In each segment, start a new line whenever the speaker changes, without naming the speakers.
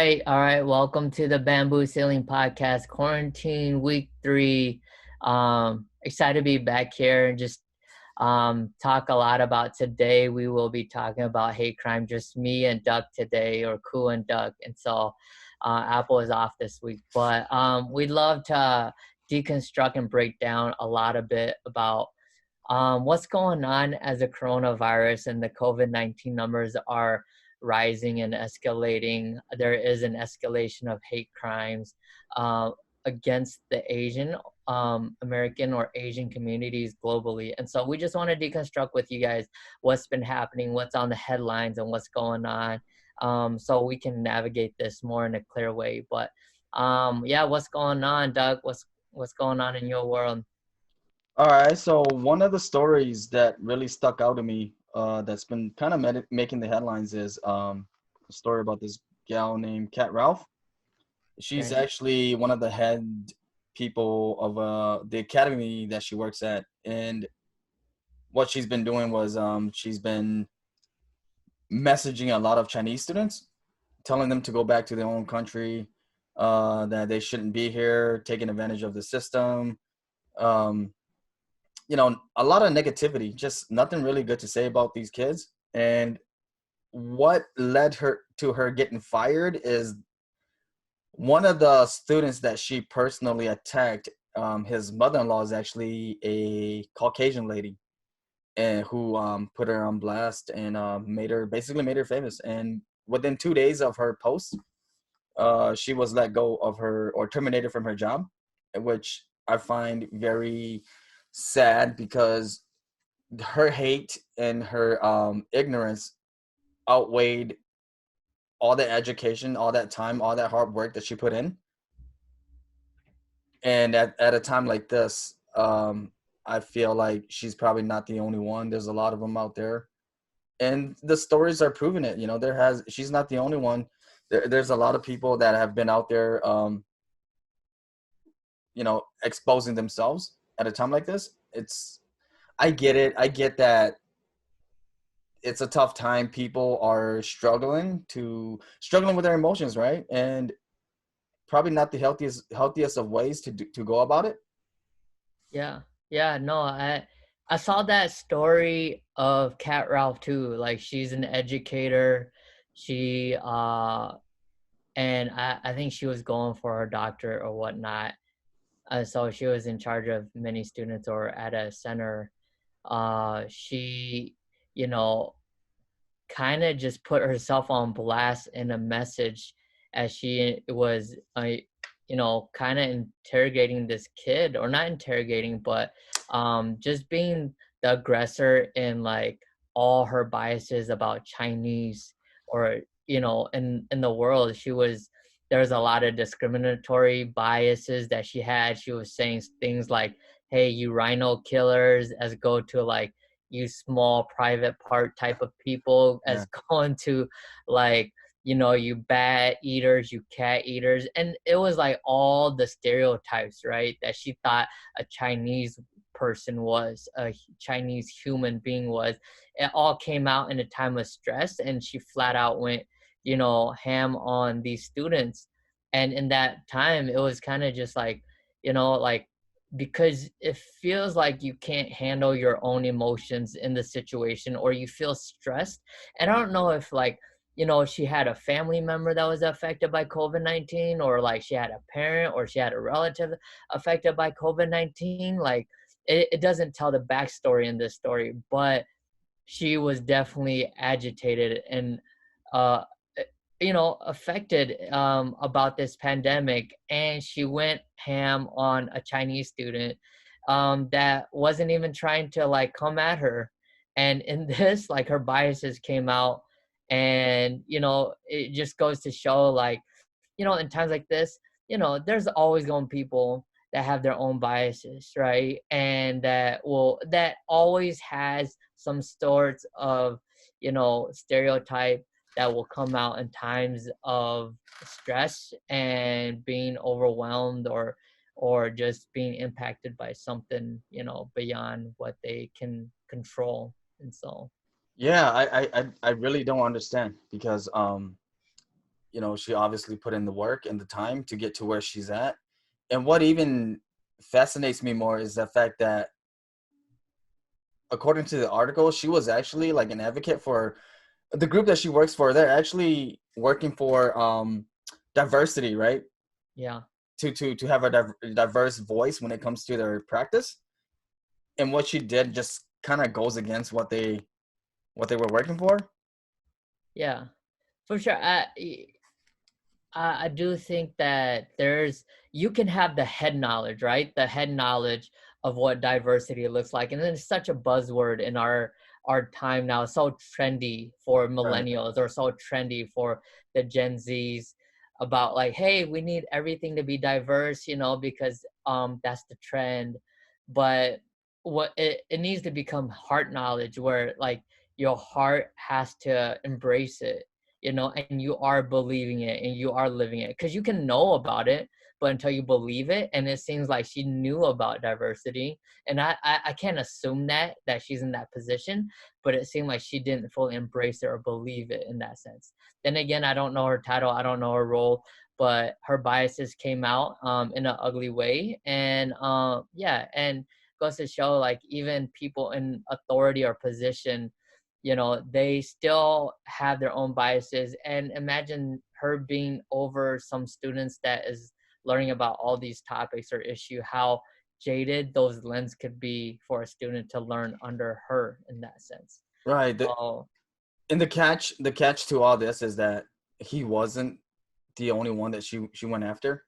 All right. Welcome to the Bamboo Ceiling Podcast, quarantine week 3. Excited to be back here and just talk a lot about today. We will be talking about hate crime, just me and Duck today, or Koo and Duck. And so Apple is off this week, but we'd love to deconstruct and break down a lot of bit about what's going on as the coronavirus and the COVID-19 numbers are rising and escalating. There is an escalation of hate crimes uh, against the Asian American or Asian communities globally. And so we just want to deconstruct with you guys what's been happening, what's on the headlines, and what's going on, so we can navigate this more in a clear way. But yeah, what's going on, Doug? What's going on in your world?
All right, so one of the stories that really stuck out to me, that's been kind of making the headlines is a story about this gal named Kat Ralph. She's
Okay.
actually one of the head people of the academy that she works at, and what she's been doing was she's been messaging a lot of Chinese students, telling them to go back to their own country, that they shouldn't be here, taking advantage of the system. Um, a lot of negativity, just nothing really good to say about these kids. And what led her to her getting fired is one of the students that she personally attacked. His mother-in-law is actually a Caucasian lady, and who put her on blast and made her famous. And within 2 days of her post, she was let go of her, or terminated from her job, which I find very sad, because her hate and her ignorance outweighed all the education, all that time, all that hard work that she put in. And at a time like this, I feel like she's probably not the only one. There's a lot of them out there, and the stories are proving it. She's not the only one. There's a lot of people that have been out there, exposing themselves at a time like this. I get it. I get that it's a tough time. People are struggling with their emotions, right? And probably not the healthiest of ways to go about it.
Yeah. Yeah, no, I saw that story of Cat Ralph too. Like she's an educator. She and I think she was going for her doctorate or whatnot. So she was in charge of many students or at a center. She, you know, kind of just put herself on blast in a message as she was kind of interrogating this kid, or not interrogating, but just being the aggressor in like all her biases about Chinese, or in the world. There's a lot of discriminatory biases that she had. She was saying things like, hey, you rhino killers, as go to like you small private part type of people,
Yeah.
as going to like, you bat eaters, you cat eaters. And it was like all the stereotypes, right, that she thought a Chinese person was, a Chinese human being was. It all came out in a time of stress, and she flat out went, ham on these students. And in that time, it was kind of just like, like, because it feels like you can't handle your own emotions in the situation, or you feel stressed. And I don't know if, like, she had a family member that was affected by COVID-19, or like she had a parent or she had a relative affected by COVID-19. Like, it doesn't tell the backstory in this story, but she was definitely agitated and uh affected about this pandemic. And she went ham on a Chinese student that wasn't even trying to like come at her. And in this, like, her biases came out. And it just goes to show, like, in times like this, there's always going to be people that have their own biases, right? And that always has some sorts of stereotype that will come out in times of stress and being overwhelmed, or just being impacted by something beyond what they can control. And so
Yeah, I really don't understand, because she obviously put in the work and the time to get to where she's at. And what even fascinates me more is the fact that, according to the article, she was actually like an advocate for the group that she works for. They're actually working for diversity, right?
Yeah.
To have a diverse voice when it comes to their practice. And what she did just kind of goes against what they were working for.
Yeah. For sure. I do think that you can have the head knowledge, right? The head knowledge of what diversity looks like, and then it's such a buzzword in our time now. It's so trendy for
Right.
millennials, or so trendy for the Gen Zs, about like, hey, we need everything to be diverse, because that's the trend. But it needs to become heart knowledge, where like your heart has to embrace it, and you are believing it and you are living it, because you can know about it, but until you believe it. And it seems like she knew about diversity, and I can't assume that she's in that position, but it seemed like she didn't fully embrace it or believe it in that sense. Then again, I don't know her title, I don't know her role, but her biases came out in an ugly way. And yeah, and goes to show, like, even people in authority or position, they still have their own biases. And imagine her being over some students that is learning about all these topics or issue, how jaded those lens could be for a student to learn under her in that sense.
Right.
So
And the catch to all this is that he wasn't the only one that she went after.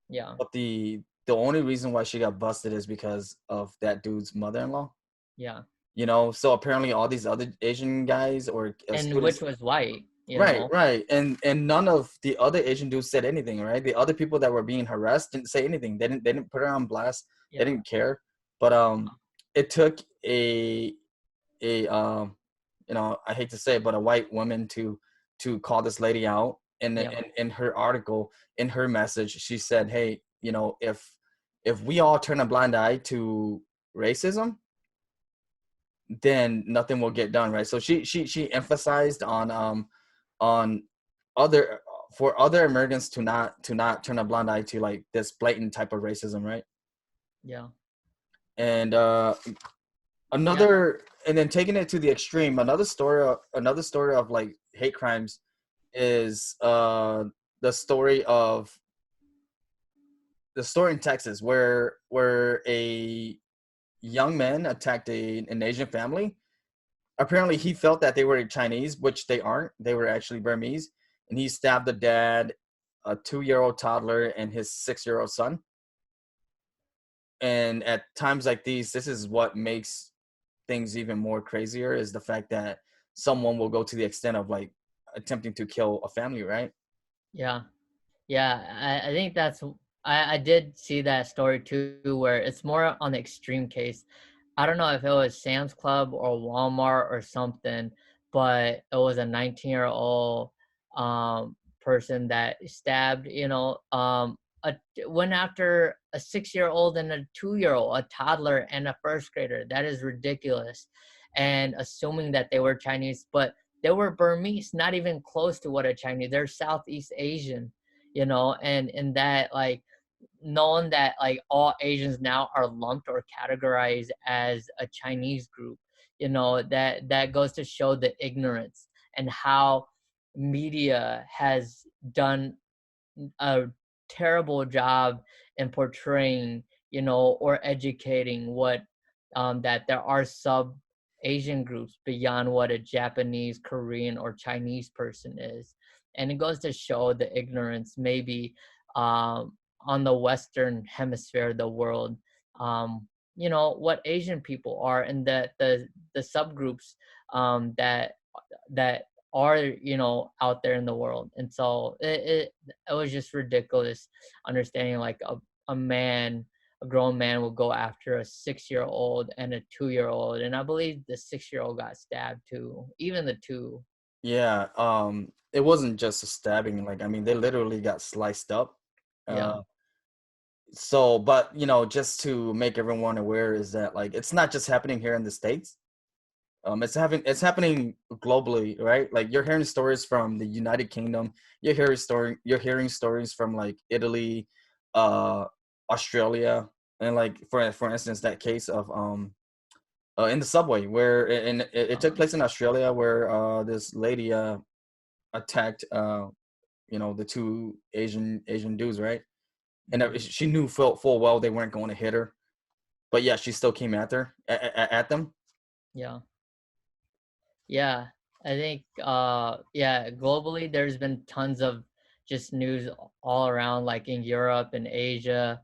yeah.
But the only reason why she got busted is because of that dude's mother-in-law.
Yeah.
So apparently all these other Asian guys or
And which
students.
was white,
Right, right. And none of the other Asian dudes said anything, right? The other people that were being harassed didn't say anything. They didn't put her on blast. They
yeah.
didn't care. But it took a I hate to say it, but a white woman to call this lady out. And
Yeah.
in her article, in her message, she said, "Hey, if we all turn a blind eye to racism, then nothing will get done," right? So she emphasized on other for other Americans to not turn a blind eye to like this blatant type of racism, right?
Yeah.
And
Yeah.
and then taking it to the extreme, another story of like hate crimes is the story of the story in Texas where a young man attacked an Asian family. Apparently he felt that they were Chinese, which they aren't. They were actually Burmese. And he stabbed the dad, a 2-year-old toddler, and his 6-year-old son. And at times like these, this is what makes things even more crazier, is the fact that someone will go to the extent of like attempting to kill a family, right?
Yeah. Yeah, I think I did see that story too, where it's more on the extreme case. I don't know if it was Sam's Club or Walmart or something, but it was a 19-year-old person that stabbed, went after a 6-year-old and a 2-year-old, a toddler and a first grader. That is ridiculous. And assuming that they were Chinese, but they were Burmese, not even close to what a Chinese. They're Southeast Asian, and that, like, knowing that like all Asians now are lumped or categorized as a Chinese group, that goes to show the ignorance and how media has done a terrible job in portraying, or educating what that there are sub Asian groups beyond what a Japanese, Korean, or Chinese person is. And it goes to show the ignorance, maybe on the Western hemisphere of the world, what Asian people are, and that the subgroups that are, out there in the world. And so it was just ridiculous understanding, like, a grown man will go after a 6-year-old and a 2-year-old, and I believe the 6-year-old got stabbed too, even the two.
Yeah. It wasn't just a stabbing. Like, I mean, they literally got sliced up.
Yeah.
Uh, but just to make everyone aware is that like it's not just happening here in the States. It's happening globally, right? Like you're hearing stories from the United Kingdom, you're hearing stories from like Italy, uh, Australia, and like for instance that case of in the subway where it took
Uh,
place in Australia where this lady attacked the two Asian dudes, right? And
mhm.
she knew full well they weren't going to hit her, but yeah, she still came at them.
Yeah. Yeah, I think yeah, globally there's been tons of just news all around, like in Europe and Asia.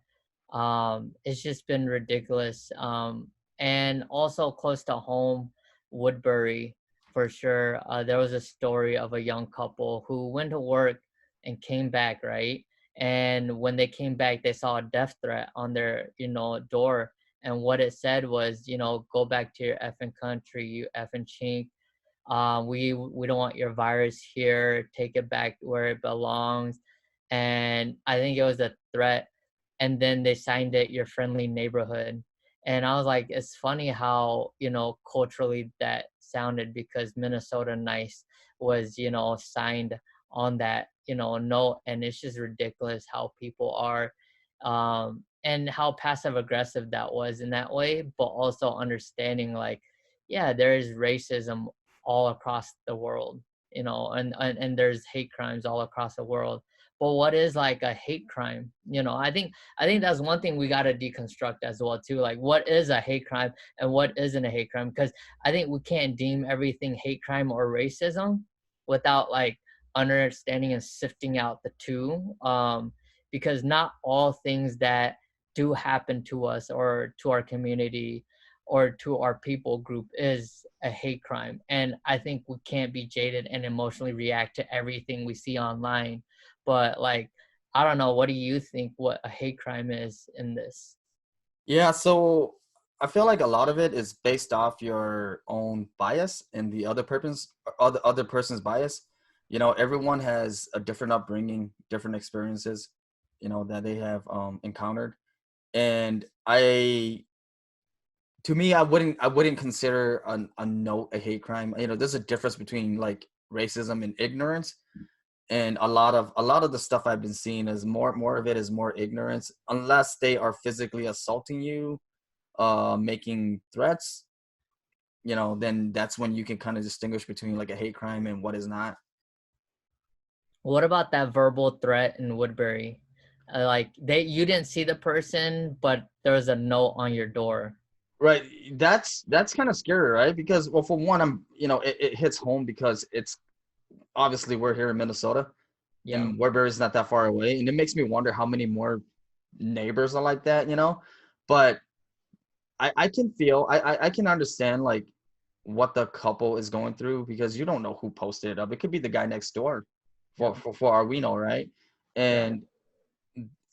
It's just been ridiculous. And also close to home, Woodbury for sure. There was a story of a young couple who went to work and came back, right? And when they came back, they saw a death threat on their, door. And what it said was, go back to your effing country, you effing chink. We don't want your virus here. Take it back where it belongs. And I think it was a threat. And then they signed it, your friendly neighborhood. And I was like, it's funny how, culturally that sounded, because Minnesota Nice was, signed on that, note. And it's just ridiculous how people are, and how passive aggressive that was in that way, but also understanding like, yeah, there is racism all across the world, and there's hate crimes all across the world. But what is like a hate crime? I think that's one thing we got to deconstruct as well too. Like, what is a hate crime and what isn't a hate crime? Because I think we can't deem everything hate crime or racism without like understanding and sifting out the two. Because not all things that do happen to us or to our community or to our people group is a hate crime. And I think we can't be jaded and emotionally react to everything we see online. But like, I don't know, what do you think what a hate crime is in this?
Yeah, so I feel like a lot of it is based off your own bias and the other person's bias. Everyone has a different upbringing, different experiences, that they have encountered. And to me, I wouldn't consider a note a hate crime. There's a difference between like racism and ignorance. And a lot of the stuff I've been seeing is more of it is more ignorance, unless they are physically assaulting you, making threats, then that's when you can kind of distinguish between like a hate crime and what is not.
What about that verbal threat in Woodbury? Like, you didn't see the person, but there was a note on your door.
Right. That's kind of scary, right? Because, well, for one, it hits home because it's obviously we're here in Minnesota
Yeah,
and Woodbury's not that far away, and it makes me wonder how many more neighbors are like that. But I can feel I can understand like what the couple is going through because you don't know who posted it up. It could be the guy next door
yeah,
for all we know, right?
yeah.
And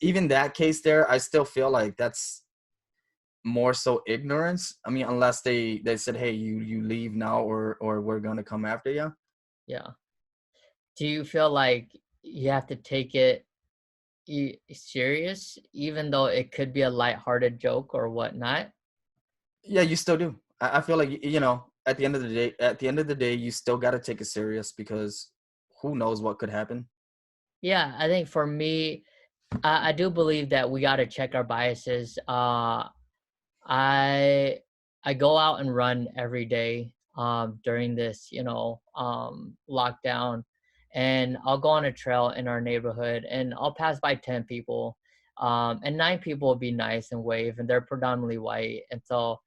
even that case there, I still feel like that's more so ignorance. I mean, unless they said, "Hey, you leave now, or we're gonna come after you."
Yeah. Do you feel like you have to take it serious, even though it could be a lighthearted joke or whatnot?
Yeah, you still do. I feel like at the end of the day, you still got to take it serious because who knows what could happen.
Yeah, I think for me, I do believe that we got to check our biases. I I go out and run every day during this, lockdown, and I'll go on a trail in our neighborhood and I'll pass by 10 people. And 9 people will be nice and wave, and they're predominantly white. And so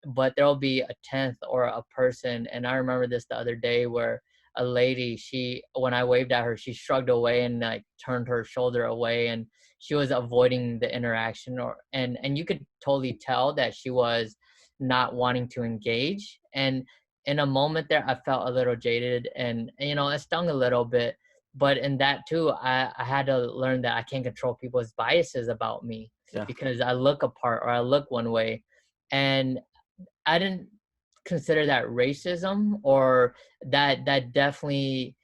but there'll be a 10th or a person, and I remember this the other day where a lady, she when I waved at her, she shrugged away and like turned her shoulder away, and she was avoiding the interaction, and you could totally tell that she was not wanting to engage. And in a moment there, I felt a little jaded, and it stung a little bit. But in that too, I had to learn that I can't control people's biases about me,
Yeah.
because I look apart or I look one way. And I didn't consider that racism, or that definitely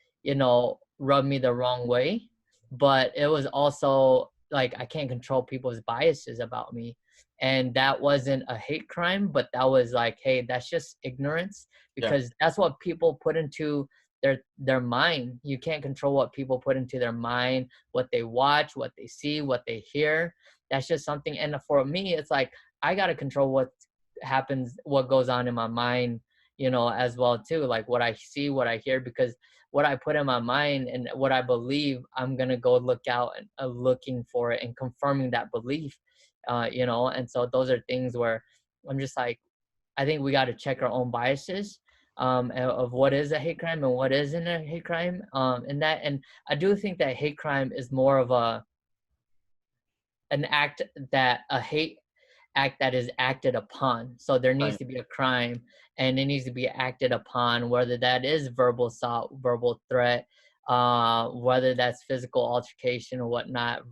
rubbed me the wrong way. But it was also like I can't control people's biases about me. And that wasn't a hate crime, but that was like, hey, that's just ignorance,
Yeah.
because that's what people put into their mind. You can't control what people put into their mind, what they watch, what they see, what they hear. That's just something. And for me, it's like I got to control what happens, what goes on in my mind, as well too, like what I see, what I hear, because what I put in my mind and what I believe, I'm gonna go look out and looking for it and confirming that belief. And so those are things where I'm just like, I think we got to check our own biases, of what is a hate crime and what isn't a hate crime. And I do think that hate crime is more of an act, that a hate act that is acted upon. So there needs
Right.
to be a crime, and it needs to be acted upon, whether that is verbal assault, verbal threat, whether that's physical altercation or whatnot.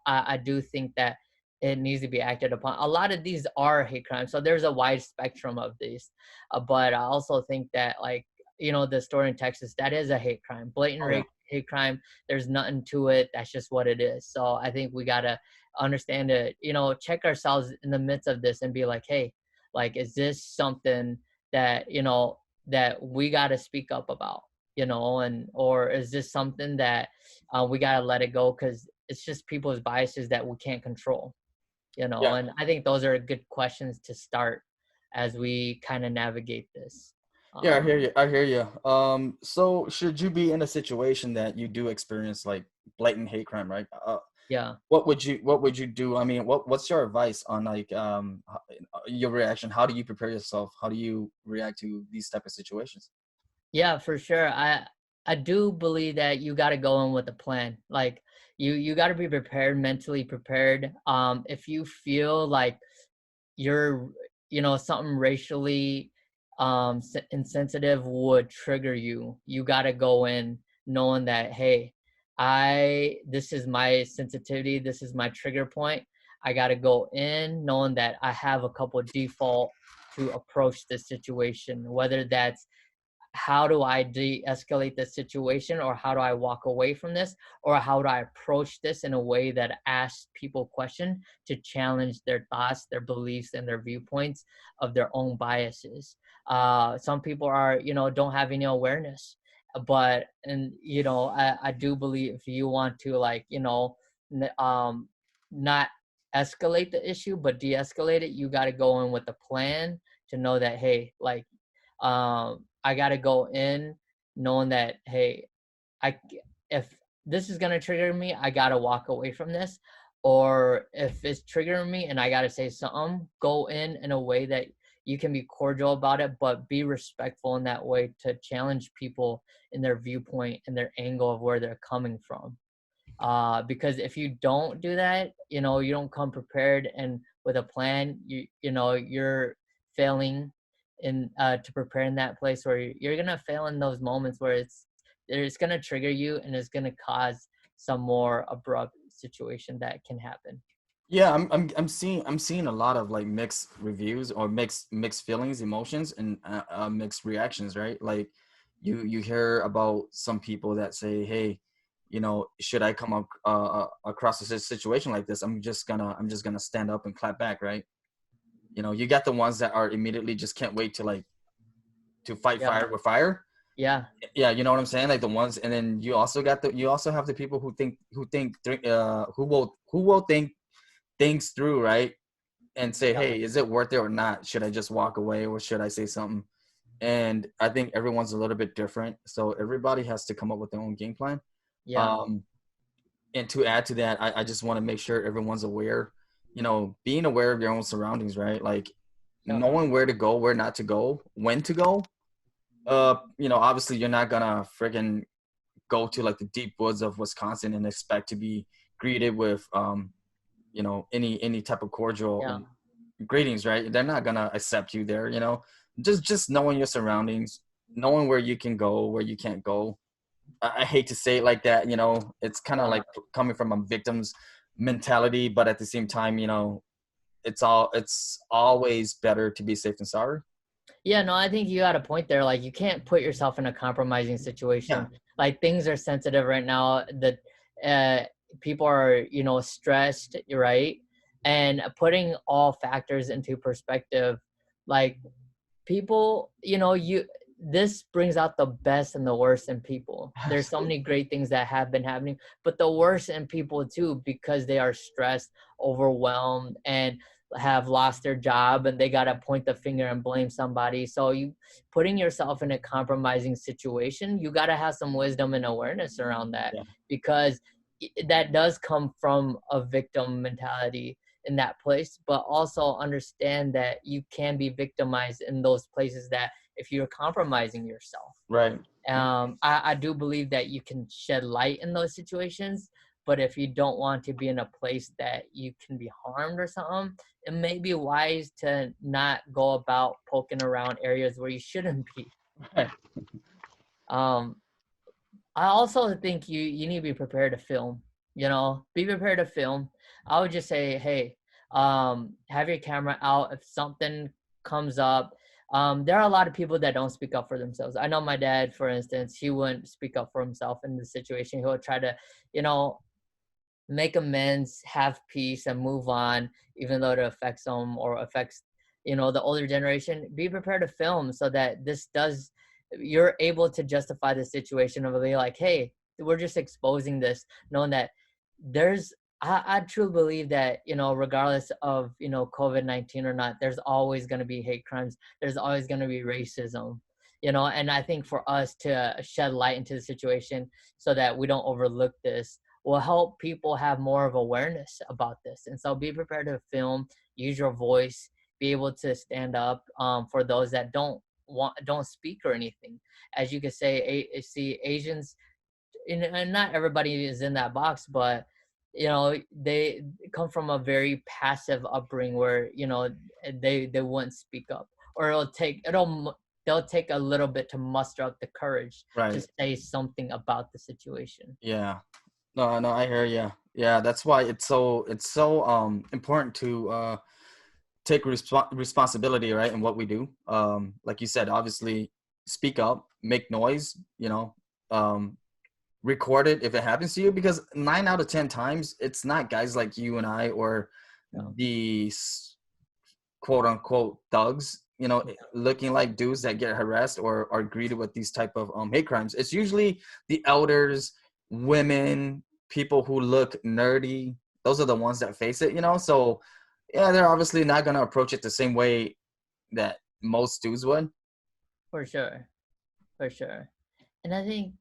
I do think that it needs to be acted upon. A lot of these are hate crimes, so there's a wide spectrum of these. But I also think that, like, the story in Texas, that is a hate crime, blatant
Oh yeah.
hate crime. There's nothing to it. That's just what it is. So I think we gotta understand it, check ourselves in the midst of this and be like, hey, like, is this something that, that we got to speak up about, and or is this something that we got to let it go, because it's just people's biases that we can't control,
Yeah.
and I think those are good questions to start as we kind of navigate this.
Yeah, I hear
um
you. I hear you. So should you be in a situation that you do experience like blatant hate crime, right?
yeah.
What would you do? I mean, what's your advice on like your reaction? How do you prepare yourself? How do you react to these type of situations?
Yeah, for sure. I do believe that you got to go in with a plan. Like, you got to be prepared, mentally prepared. If you feel like you're, something racially insensitive would trigger you, you got to go in knowing that, hey, I this is my sensitivity, this is my trigger point. I got to go in knowing that I have a couple default to approach this situation, whether that's how do I de-escalate the situation, or how do I walk away from this, or how do I approach this in a way that asks people questions to challenge their thoughts, their beliefs, and their viewpoints of their own biases. Some people are, don't have any awareness, but and I do believe if you want to, like, not escalate the issue but de-escalate it, you got to go in with a plan to know that, hey, like, I got to go in knowing that, hey, I if this is gonna trigger me, I gotta walk away from this. Or if it's triggering me and I gotta say something, go in a way that you can be cordial about it, but be respectful in that way to challenge people in their viewpoint and their angle of where they're coming from. Because if you don't do that, you don't come prepared and with a plan, you're failing in to prepare in that place where you're gonna fail in those moments where it's gonna trigger you and it's gonna cause some more abrupt situation that can happen.
Yeah, I'm seeing a lot of like mixed reviews or mixed feelings, emotions, and mixed reactions, right? Like you hear about some people that say, "Hey, should I come up across a situation like this? I'm just gonna stand up and clap back, right?" You got the ones that are immediately just can't wait to fight
Yeah,
fire with fire.
yeah,
Yeah, you know what I'm saying? Like the ones, and then you also have the people who will think things through, right? And say,
yeah,
hey, is it worth it or not? Should I just walk away or should I say something? And I think everyone's a little bit different. So everybody has to come up with their own game plan.
yeah,
Um, and to add to that, I just want to make sure everyone's aware, being aware of your own surroundings, right? Like
yeah,
knowing where to go, where not to go, when to go. Obviously you're not gonna friggin' go to like the deep woods of Wisconsin and expect to be greeted with any type of cordial
yeah,
greetings, right? They're not gonna accept you there. Just knowing your surroundings, knowing where you can go, where you can't go. I hate to say it like that. It's kind of
yeah.
like coming from a victim's mentality, but at the same time, it's always better to be safe than sorry.
Yeah, no, I think you got a point there. Like, you can't put yourself in a compromising
Yeah,
situation. Like, things are sensitive right now. That people are, stressed, right? And putting all factors into perspective, like, people, you this brings out the best and the worst in people. There's so many
Absolutely.
great things that have been happening, but the worst in people too, because they are stressed, overwhelmed, and have lost their job, and they got to point the finger and blame somebody. So you putting yourself in a compromising situation, you got to have some wisdom and awareness around that,
Yeah.
because that does come from a victim mentality in that place, but also understand that you can be victimized in those places, that if you're compromising yourself.
Right.
I do believe that you can shed light in those situations, but if you don't want to be in a place that you can be harmed or something, it may be wise to not go about poking around areas where you shouldn't be.
Right.
Um, I also think you need to be prepared to film. Be prepared to film. I would just say, hey, have your camera out if something comes up. There are a lot of people that don't speak up for themselves. I know my dad, for instance, he wouldn't speak up for himself in the situation. He would try to, you know, make amends, have peace, and move on, even though it affects them or affects, the older generation. Be prepared to film so that you're able to justify the situation of being like, hey, we're just exposing this, knowing that there's, I truly believe that, regardless of, COVID-19 or not, there's always going to be hate crimes. There's always going to be racism, and I think for us to shed light into the situation so that we don't overlook this will help people have more of awareness about this. And so be prepared to film, use your voice, be able to stand up, for those that don't speak or anything. As you could say, see Asians, and not everybody is in that box, but they come from a very passive upbringing where they wouldn't speak up, or they'll take a little bit to muster up the courage to
Right.
say something about the situation.
Yeah. No, no, I hear you. Yeah, that's why it's so important to take responsibility, right, in what we do. Like you said, obviously speak up, make noise, um record it if it happens to you, because 9 out of 10 times it's not guys like you and I, or
No.
the quote unquote thugs,
Yeah,
looking like dudes that get harassed or are greeted with these type of hate crimes. It's usually the elders, women, people who look nerdy. Those are the ones that face it, so yeah, they're obviously not going to approach it the same way that most dudes would.
for sure, for sure. And I think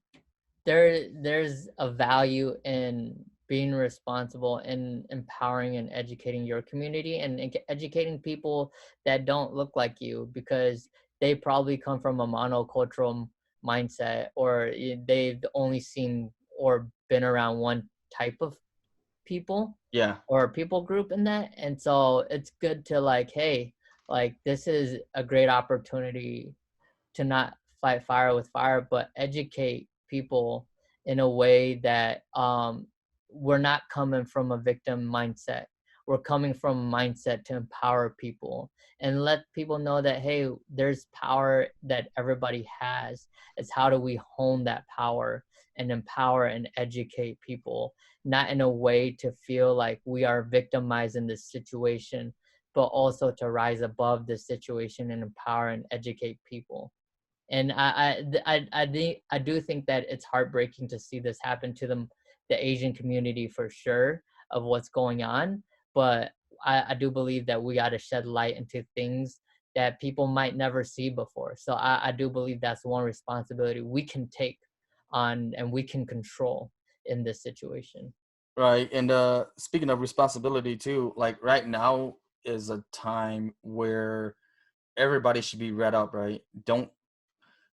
there's a value in being responsible and empowering and educating your community, and educating people that don't look like you, because they probably come from a monocultural mindset, or they've only seen or been around one type of people
Yeah.
or people group in that. And so it's good to, like, hey, like, this is a great opportunity to not fight fire with fire, but educate people in a way that, we're not coming from a victim mindset. We're coming from a mindset to empower people and let people know that, hey, there's power that everybody has. It's how do we hone that power and empower and educate people, not in a way to feel like we are victimized in this situation, but also to rise above this situation and empower and educate people. And I do think that it's heartbreaking to see this happen to the Asian community, for sure, of what's going on. But I do believe that we got to shed light into things that people might never see before. So I do believe that's one responsibility we can take on and we can control in this situation.
Right. And speaking of responsibility too, like right now is a time where everybody should be read up, right? Don't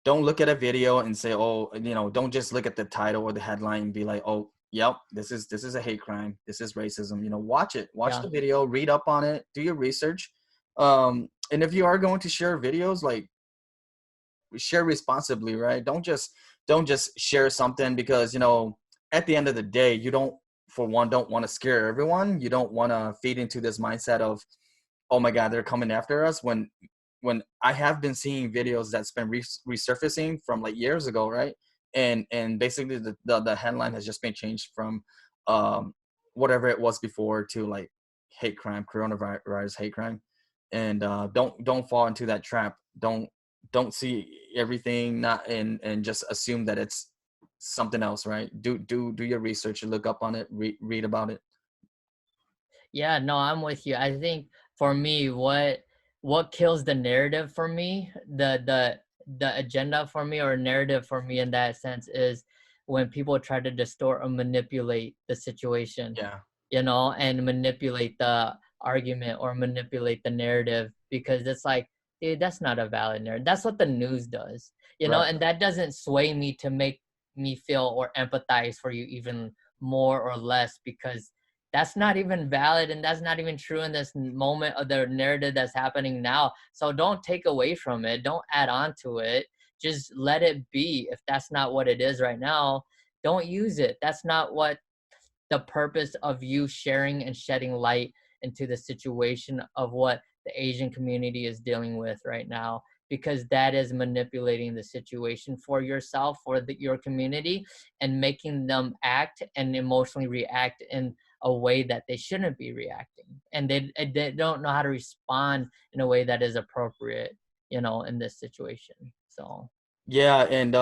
look at a video and say, oh, don't just look at the title or the headline and be like, oh, yep, this is a hate crime, this is racism. Watch it, watch
Yeah,
the video, read up on it, do your research. And if you are going to share videos, like, share responsibly, right? Don't just share something because, at the end of the day, you don't, for one, don't want to scare everyone. You don't want to feed into this mindset of, oh my God, they're coming after us, when I have been seeing videos that's been resurfacing from like years ago, right? And basically the headline has just been changed from um, whatever it was before to like hate crime, coronavirus hate crime, and don't fall into that trap. Don't see everything not and just assume that it's something else, right? Do your research, look up on it, read about it.
Yeah, no, I'm with you. I think for me, what kills the narrative for me, the agenda for me or narrative for me in that sense is when people try to distort or manipulate the situation,
Yeah,
and manipulate the argument or manipulate the narrative because it's like, dude, that's not a valid narrative. That's what the news does,
right.
and that doesn't sway me to make me feel or empathize for you even more or less because that's not even valid and that's not even true in this moment of the narrative that's happening now. So don't take away from it, don't add on to it, just let it be. If that's not what it is right now, don't use it. That's not what the purpose of you sharing and shedding light into the situation of what the Asian community is dealing with right now, because that is manipulating the situation for yourself, for your community, and making them act and emotionally react in a way that they shouldn't be reacting. And they don't know how to respond in a way that is appropriate, in this situation. So,
Yeah, and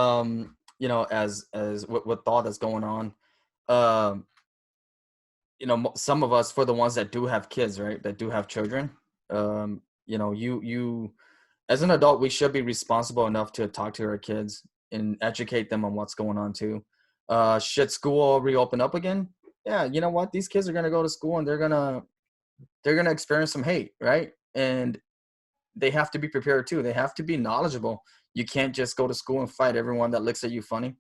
as with all that's going on, um, some of us, for the ones that do have kids, right, that do have children, you as an adult, we should be responsible enough to talk to our kids and educate them on what's going on too. Should school reopen up again? Yeah, you know what? These kids are gonna go to school and they're gonna experience some hate, right? And they have to be prepared too. They have to be knowledgeable. You can't just go to school and fight everyone that looks at you funny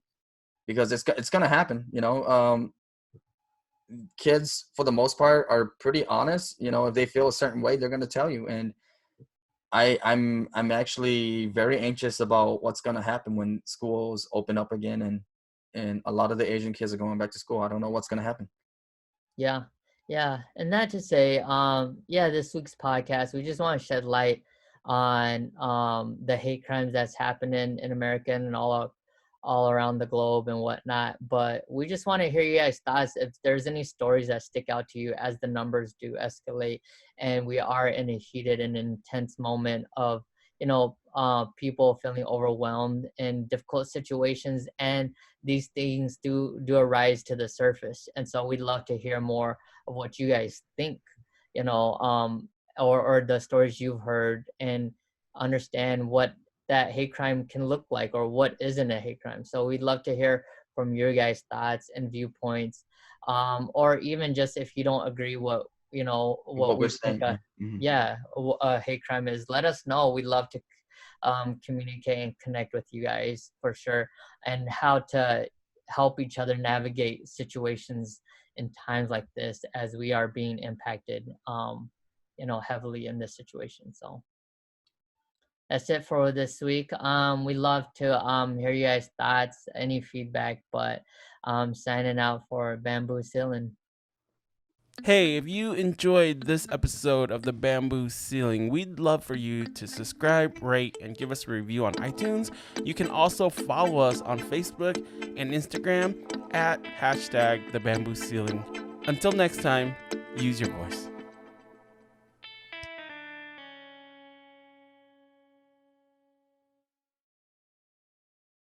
because it's gonna happen. Kids for the most part are pretty honest. If they feel a certain way, they're gonna tell you. And I'm actually very anxious about what's gonna happen when schools open up again and a lot of the Asian kids are going back to school. I don't know what's gonna happen.
yeah, yeah. And that to say, yeah, this week's podcast, we just want to shed light on the hate crimes that's happening in America and all around the globe and whatnot. But we just want to hear you guys' thoughts. If there's any stories that stick out to you as the numbers do escalate, and we are in a heated and intense moment of people feeling overwhelmed in difficult situations, and these things do arise to the surface. And so we'd love to hear more of what you guys think, you know um or the stories you've heard, and understand what that hate crime can look like or what isn't a hate crime. So we'd love to hear from your guys' thoughts and viewpoints, or even just if you don't agree what
What we're
we think
saying. Mhm.
yeah, a hate crime is, let us know. We'd love to communicate and connect with you guys for sure, and how to help each other navigate situations in times like this as we are being impacted heavily in this situation. So that's it for this week. We love to hear you guys' thoughts, any feedback, but signing out for Bamboo Ceiling.
Hey, if you enjoyed this episode of The Bamboo Ceiling, we'd love for you to subscribe, rate, and give us a review on iTunes. You can also follow us on Facebook and Instagram at #The Bamboo Ceiling. Until next time, use your voice.